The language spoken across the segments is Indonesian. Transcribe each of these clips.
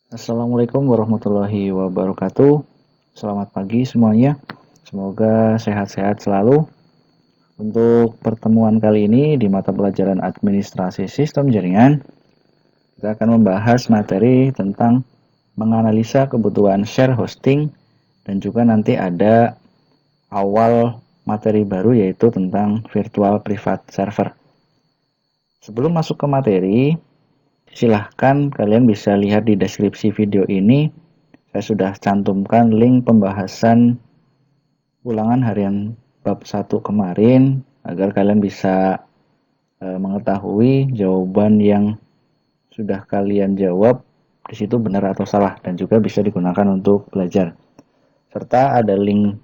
Assalamualaikum warahmatullahi wabarakatuh. Selamat pagi semuanya. Semoga sehat-sehat selalu. Untuk pertemuan kali ini di mata pelajaran Administrasi Sistem Jaringan, kita akan membahas materi tentang menganalisa kebutuhan share hosting dan juga nanti ada awal materi baru yaitu tentang virtual private server. Sebelum masuk ke materi, silahkan kalian bisa lihat di deskripsi video ini. Saya sudah cantumkan link pembahasan ulangan harian bab 1 kemarin agar kalian bisa mengetahui jawaban yang sudah kalian jawab di situ benar atau salah dan juga bisa digunakan untuk belajar. Serta ada link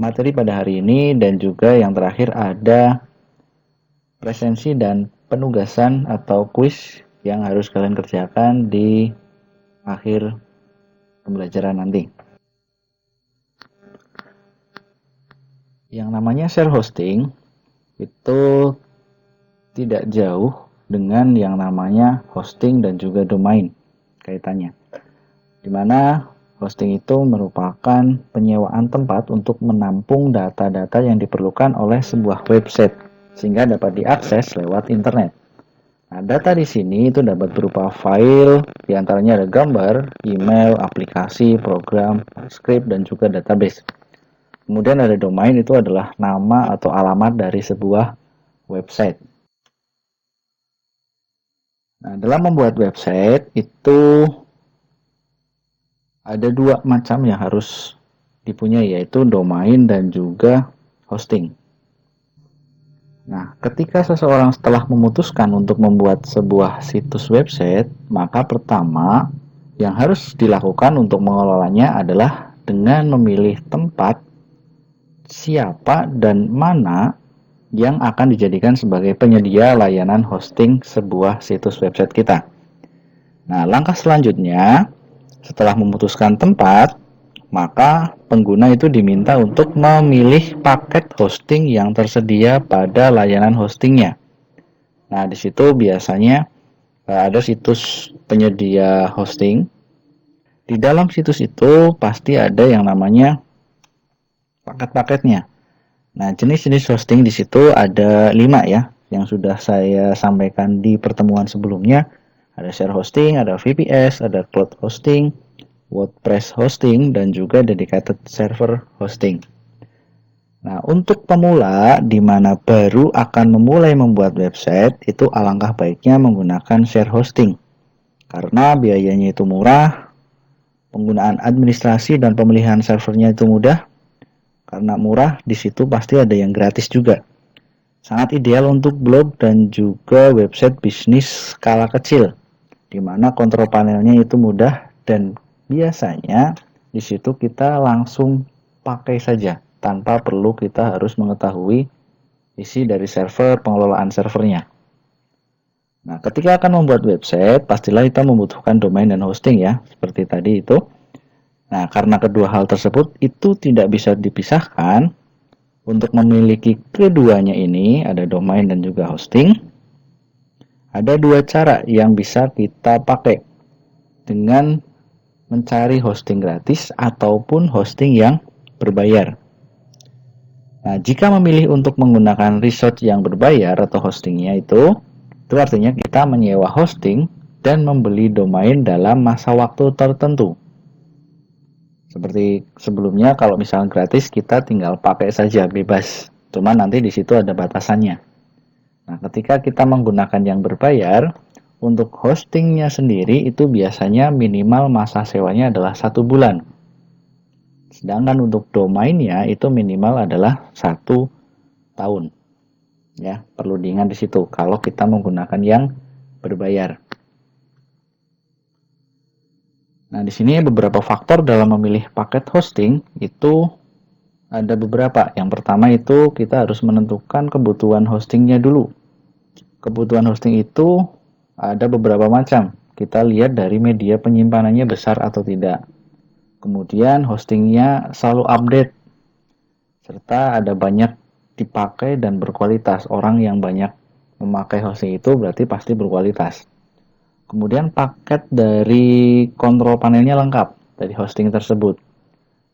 materi pada hari ini dan juga yang terakhir ada presensi dan penugasan atau kuis yang harus kalian kerjakan di akhir pembelajaran nanti. Yang namanya share hosting itu tidak jauh dengan yang namanya hosting dan juga domain kaitannya. Dimana hosting itu merupakan penyewaan tempat untuk menampung data-data yang diperlukan oleh sebuah website sehingga dapat diakses lewat internet. Nah, data di sini itu dapat berupa file, diantaranya ada gambar, email, aplikasi, program, script, dan juga database. Kemudian ada domain, itu adalah nama atau alamat dari sebuah website. Nah, dalam membuat website itu ada dua macam yang harus dipunyai, yaitu domain dan juga hosting. Nah, ketika seseorang setelah memutuskan untuk membuat sebuah situs website, maka pertama yang harus dilakukan untuk mengelolanya adalah dengan memilih tempat, siapa, dan mana yang akan dijadikan sebagai penyedia layanan hosting sebuah situs website kita. Nah, langkah selanjutnya, setelah memutuskan tempat, maka pengguna itu diminta untuk memilih paket hosting yang tersedia pada layanan hostingnya. Nah, di situ biasanya ada situs penyedia hosting. Di dalam situs itu pasti ada yang namanya paket-paketnya. Nah, jenis-jenis hosting di situ ada 5 ya, yang sudah saya sampaikan di pertemuan sebelumnya. Ada share hosting, ada VPS, ada cloud hosting, WordPress hosting, dan juga dedicated server hosting. Nah, untuk pemula di mana baru akan memulai membuat website, itu alangkah baiknya menggunakan share hosting. Karena biayanya itu murah, penggunaan administrasi dan pemilihan servernya itu mudah. Karena murah, di situ pasti ada yang gratis juga. Sangat ideal untuk blog dan juga website bisnis skala kecil, di mana kontrol panelnya itu mudah dan biasanya di situ kita langsung pakai saja tanpa perlu kita harus mengetahui isi dari server, pengelolaan servernya. Nah, ketika akan membuat website, pastilah kita membutuhkan domain dan hosting ya, seperti tadi itu. Nah, karena kedua hal tersebut itu tidak bisa dipisahkan, untuk memiliki keduanya ini, ada domain dan juga hosting, ada dua cara yang bisa kita pakai dengan mencari hosting gratis ataupun hosting yang berbayar. Nah, jika memilih untuk menggunakan resource yang berbayar atau hostingnya itu artinya kita menyewa hosting dan membeli domain dalam masa waktu tertentu. Seperti sebelumnya, kalau misalnya gratis kita tinggal pakai saja bebas. Cuma nanti di situ ada batasannya. Nah, ketika kita menggunakan yang berbayar, untuk hostingnya sendiri itu biasanya minimal masa sewanya adalah 1 bulan. Sedangkan untuk domainnya itu minimal adalah 1 tahun. Ya, perlu diingat di situ kalau kita menggunakan yang berbayar. Nah, di sini beberapa faktor dalam memilih paket hosting itu ada beberapa. Yang pertama itu kita harus menentukan kebutuhan hostingnya dulu. Kebutuhan hosting itu ada beberapa macam. Kita lihat dari media penyimpanannya besar atau tidak. Kemudian hostingnya selalu update. Serta ada banyak dipakai dan berkualitas. Orang yang banyak memakai hosting itu berarti pasti berkualitas. Kemudian paket dari kontrol panelnya lengkap dari hosting tersebut.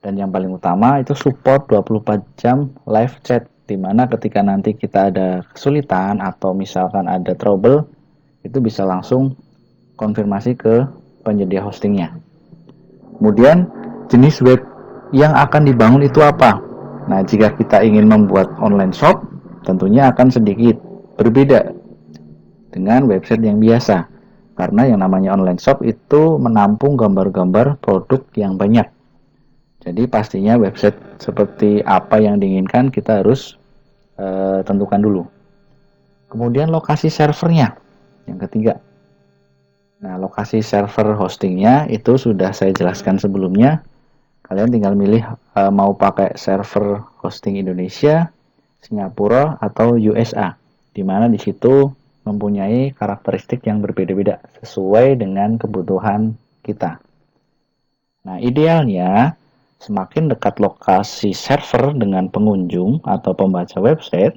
Dan yang paling utama itu support 24 jam live chat, di mana ketika nanti kita ada kesulitan atau misalkan ada trouble, itu bisa langsung konfirmasi ke penyedia hostingnya. Kemudian jenis web yang akan dibangun itu apa? Nah, jika kita ingin membuat online shop, tentunya akan sedikit berbeda dengan website yang biasa. Karena yang namanya online shop itu menampung gambar-gambar produk yang banyak. Jadi pastinya website seperti apa yang diinginkan kita harus tentukan dulu. Kemudian lokasi servernya, yang ketiga. Nah, lokasi server hostingnya itu sudah saya jelaskan sebelumnya. Kalian tinggal milih mau pakai server hosting Indonesia, Singapura, atau USA. Di mana di situ mempunyai karakteristik yang berbeda-beda sesuai dengan kebutuhan kita. Nah, idealnya semakin dekat lokasi server dengan pengunjung atau pembaca website,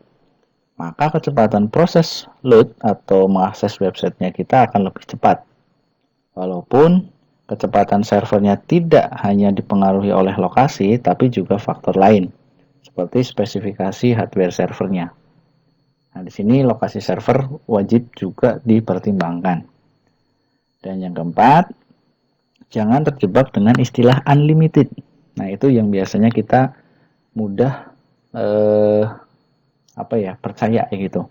maka kecepatan proses load atau mengakses websitenya kita akan lebih cepat. Walaupun kecepatan servernya tidak hanya dipengaruhi oleh lokasi, tapi juga faktor lain, seperti spesifikasi hardware servernya. Nah, di sini lokasi server wajib juga dipertimbangkan. Dan yang keempat, jangan terjebak dengan istilah unlimited. Nah, itu yang biasanya kita mudah percaya gitu.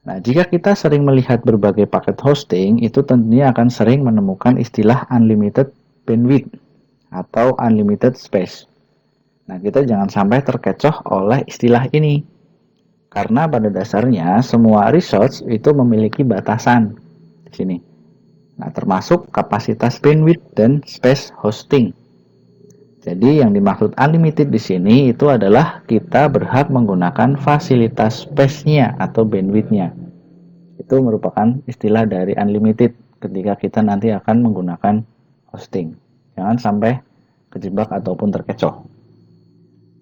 Nah, jika kita sering melihat berbagai paket hosting, itu tentunya akan sering menemukan istilah unlimited bandwidth atau unlimited space. Nah, kita jangan sampai terkecoh oleh istilah ini. Karena pada dasarnya semua resource itu memiliki batasan di sini. Nah, termasuk kapasitas bandwidth dan space hosting. Jadi yang dimaksud unlimited di sini itu adalah kita berhak menggunakan fasilitas space-nya atau bandwidth-nya. Itu merupakan istilah dari unlimited ketika kita nanti akan menggunakan hosting. Jangan sampai kejebak ataupun terkecoh.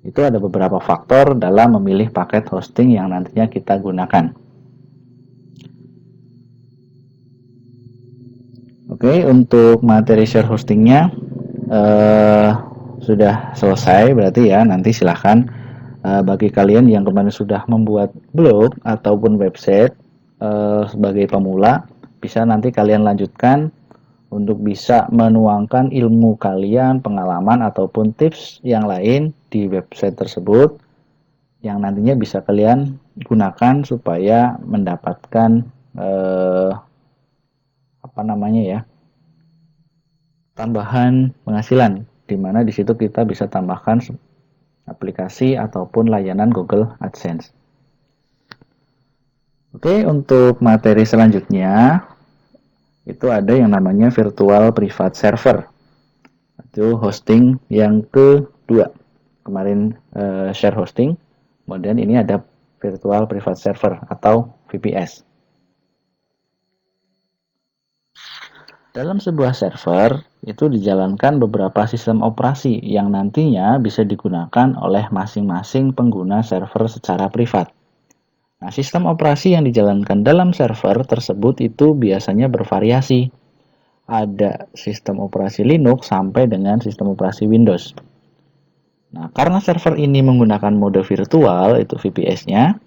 Itu ada beberapa faktor dalam memilih paket hosting yang nantinya kita gunakan. Oke, untuk materi share hostingnya sudah selesai berarti ya. Nanti silahkan bagi kalian yang kemarin sudah membuat blog ataupun website sebagai pemula, bisa nanti kalian lanjutkan untuk bisa menuangkan ilmu kalian, pengalaman ataupun tips yang lain di website tersebut yang nantinya bisa kalian gunakan supaya mendapatkan tambahan penghasilan, di mana di situ kita bisa tambahkan aplikasi ataupun layanan Google AdSense. Oke, untuk materi selanjutnya itu ada yang namanya virtual private server. Itu hosting yang kedua. Kemarin share hosting, kemudian ini ada virtual private server atau VPS. Dalam sebuah server itu dijalankan beberapa sistem operasi yang nantinya bisa digunakan oleh masing-masing pengguna server secara privat. Nah, sistem operasi yang dijalankan dalam server tersebut itu biasanya bervariasi. Ada sistem operasi Linux sampai dengan sistem operasi Windows. Nah, karena server ini menggunakan mode virtual, itu VPS-nya,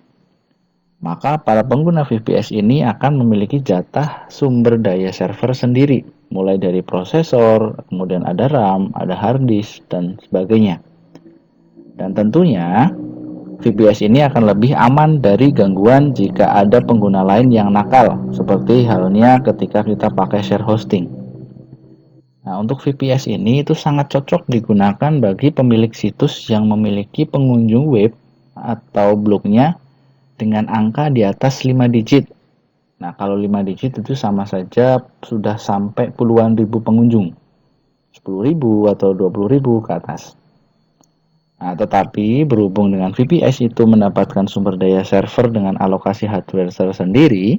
maka para pengguna VPS ini akan memiliki jatah sumber daya server sendiri, mulai dari prosesor, kemudian ada RAM, ada hard disk, dan sebagainya. Dan tentunya VPS ini akan lebih aman dari gangguan jika ada pengguna lain yang nakal, seperti halnya ketika kita pakai share hosting. Nah, untuk VPS ini itu sangat cocok digunakan bagi pemilik situs yang memiliki pengunjung web atau blognya dengan angka di atas 5 digit. Nah, kalau 5 digit itu sama saja sudah sampai puluhan ribu pengunjung. 10.000 atau 20.000 ke atas. Nah, tetapi berhubung dengan VPS itu mendapatkan sumber daya server dengan alokasi hardware tersendiri,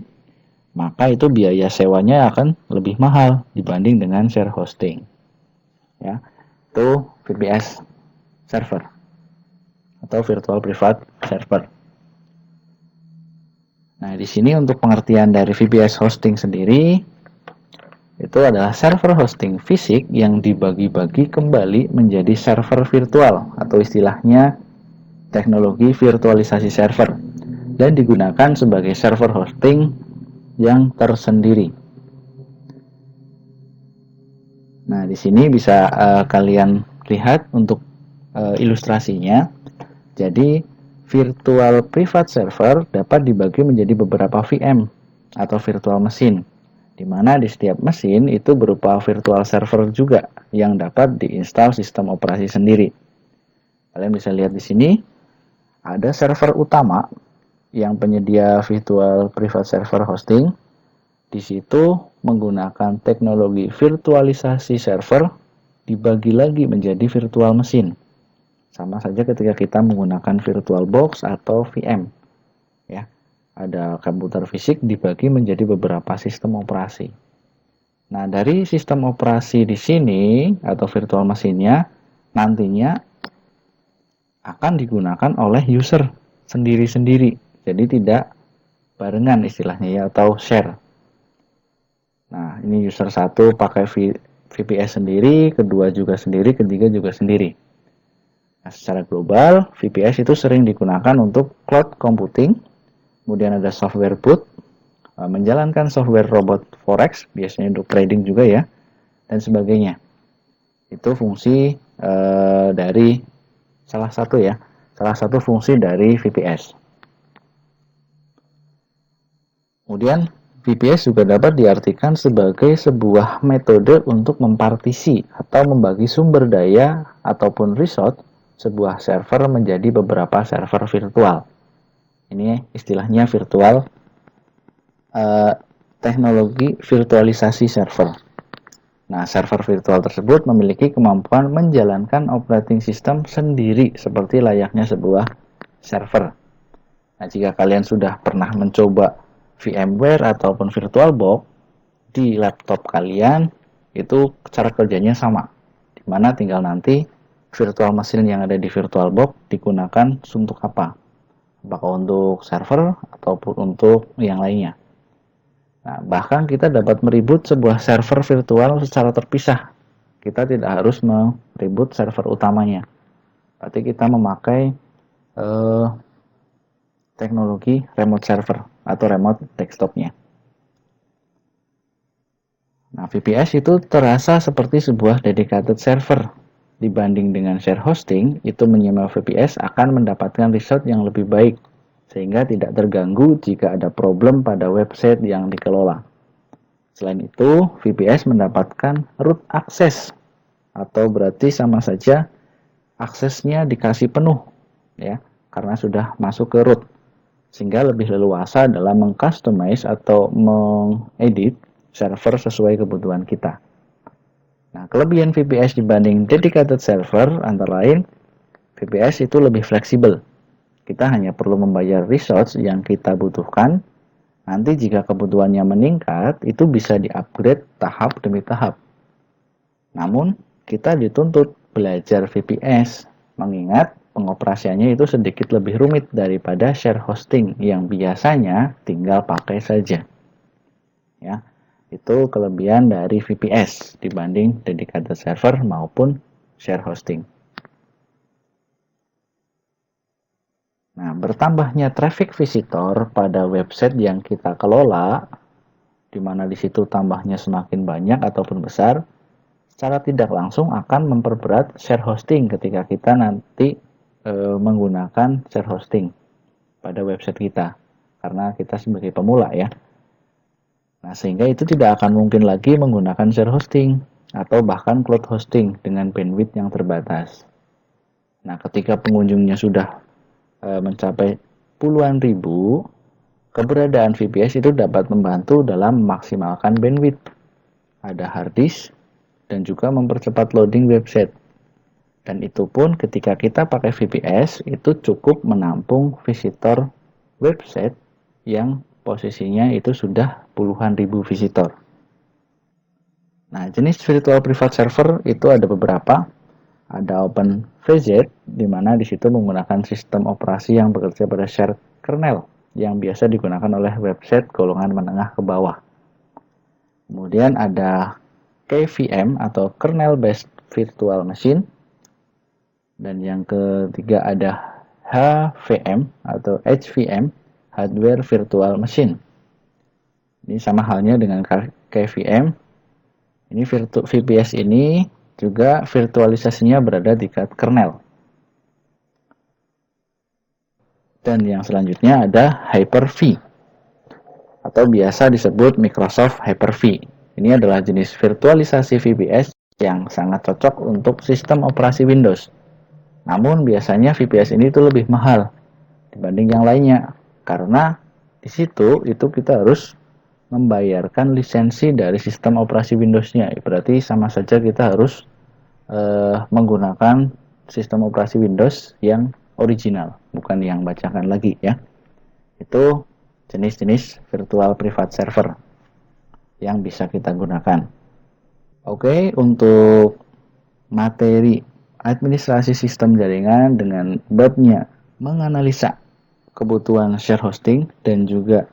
maka itu biaya sewanya akan lebih mahal dibanding dengan share hosting. Ya, itu VPS server atau virtual private server. Nah, di sini untuk pengertian dari VPS hosting sendiri, itu adalah server hosting fisik yang dibagi-bagi kembali menjadi server virtual atau istilahnya teknologi virtualisasi server dan digunakan sebagai server hosting yang tersendiri. Nah, di sini bisa kalian lihat untuk ilustrasinya. Jadi, virtual private server dapat dibagi menjadi beberapa VM atau virtual machine, di mana di setiap mesin itu berupa virtual server juga yang dapat diinstal sistem operasi sendiri. Kalian bisa lihat di sini ada server utama yang penyedia virtual private server hosting. Di situ menggunakan teknologi virtualisasi server dibagi lagi menjadi virtual mesin. Sama saja ketika kita menggunakan VirtualBox atau VM. Ya, ada komputer fisik dibagi menjadi beberapa sistem operasi. Nah, dari sistem operasi di sini atau virtual mesinnya nantinya akan digunakan oleh user sendiri-sendiri. Jadi tidak barengan istilahnya ya, atau share. Nah, ini user 1 pakai VPS sendiri, kedua juga sendiri, ketiga juga sendiri. Nah, secara global, VPS itu sering digunakan untuk cloud computing, kemudian ada software boot, menjalankan software robot forex, biasanya untuk trading juga ya, dan sebagainya. Itu fungsi dari salah satu fungsi dari VPS. Kemudian VPS juga dapat diartikan sebagai sebuah metode untuk mempartisi atau membagi sumber daya ataupun resource sebuah server menjadi beberapa server virtual. Ini istilahnya virtual teknologi virtualisasi server. Nah, server virtual tersebut memiliki kemampuan menjalankan operating system sendiri seperti layaknya sebuah server. Nah, jika kalian sudah pernah mencoba VMware ataupun VirtualBox di laptop kalian, itu cara kerjanya sama. Dimana tinggal nanti virtual machine yang ada di VirtualBox digunakan untuk apa? Apakah untuk server ataupun untuk yang lainnya. Nah, bahkan kita dapat mereboot sebuah server virtual secara terpisah. Kita tidak harus mereboot server utamanya. Berarti kita memakai teknologi remote server atau remote desktopnya. Nah, VPS itu terasa seperti sebuah dedicated server. Dibanding dengan share hosting, itu menyewa VPS akan mendapatkan result yang lebih baik, sehingga tidak terganggu jika ada problem pada website yang dikelola. Selain itu, VPS mendapatkan root access, atau berarti sama saja aksesnya dikasih penuh, ya, karena sudah masuk ke root, sehingga lebih leluasa dalam mengcustomize atau mengedit server sesuai kebutuhan kita. Nah, kelebihan VPS dibanding dedicated server antara lain, VPS itu lebih fleksibel. Kita hanya perlu membayar resource yang kita butuhkan. Nanti jika kebutuhannya meningkat, itu bisa di-upgrade tahap demi tahap. Namun, kita dituntut belajar VPS, mengingat pengoperasiannya itu sedikit lebih rumit daripada share hosting yang biasanya tinggal pakai saja. Ya. Itu kelebihan dari VPS dibanding dedicated server maupun share hosting. Nah, bertambahnya traffic visitor pada website yang kita kelola, di mana di situ tambahnya semakin banyak ataupun besar, secara tidak langsung akan memperberat share hosting ketika kita nanti menggunakan share hosting pada website kita, karena kita sebagai pemula ya. Nah, sehingga itu tidak akan mungkin lagi menggunakan share hosting atau bahkan cloud hosting dengan bandwidth yang terbatas. Nah, ketika pengunjungnya sudah mencapai puluhan ribu, keberadaan VPS itu dapat membantu dalam memaksimalkan bandwidth. Ada hard disk dan juga mempercepat loading website. Dan itu pun ketika kita pakai VPS itu cukup menampung visitor website yang posisinya itu sudah puluhan ribu visitor. Nah, jenis virtual private server itu ada beberapa. Ada OpenVZ, di mana di situ menggunakan sistem operasi yang bekerja pada shared kernel yang biasa digunakan oleh website golongan menengah ke bawah. Kemudian ada KVM atau Kernel Based Virtual Machine. Dan yang ketiga ada HVM atau HVM, Hardware Virtual Machine. Ini sama halnya dengan KVM. Ini VPS ini juga virtualisasinya berada di kernel. Dan yang selanjutnya ada Hyper-V atau biasa disebut Microsoft Hyper-V. Ini adalah jenis virtualisasi VPS yang sangat cocok untuk sistem operasi Windows. Namun biasanya VPS ini itu lebih mahal dibanding yang lainnya karena di situ itu kita harus membayarkan lisensi dari sistem operasi Windows-nya. Berarti sama saja kita harus menggunakan sistem operasi Windows yang original, bukan yang bacakan lagi ya. Itu jenis-jenis virtual private server yang bisa kita gunakan. Oke, untuk materi administrasi sistem jaringan dengan babnya menganalisa kebutuhan share hosting dan juga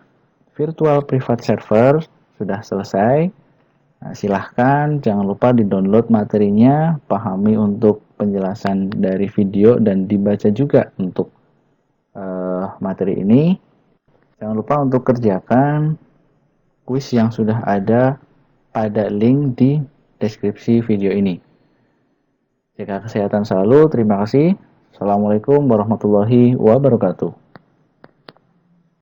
virtual private server sudah selesai. Nah, silahkan jangan lupa di-download materinya, pahami untuk penjelasan dari video dan dibaca juga untuk materi ini. Jangan lupa untuk kerjakan kuis yang sudah ada pada link di deskripsi video ini. Jaga kesehatan selalu, terima kasih. Assalamualaikum warahmatullahi wabarakatuh.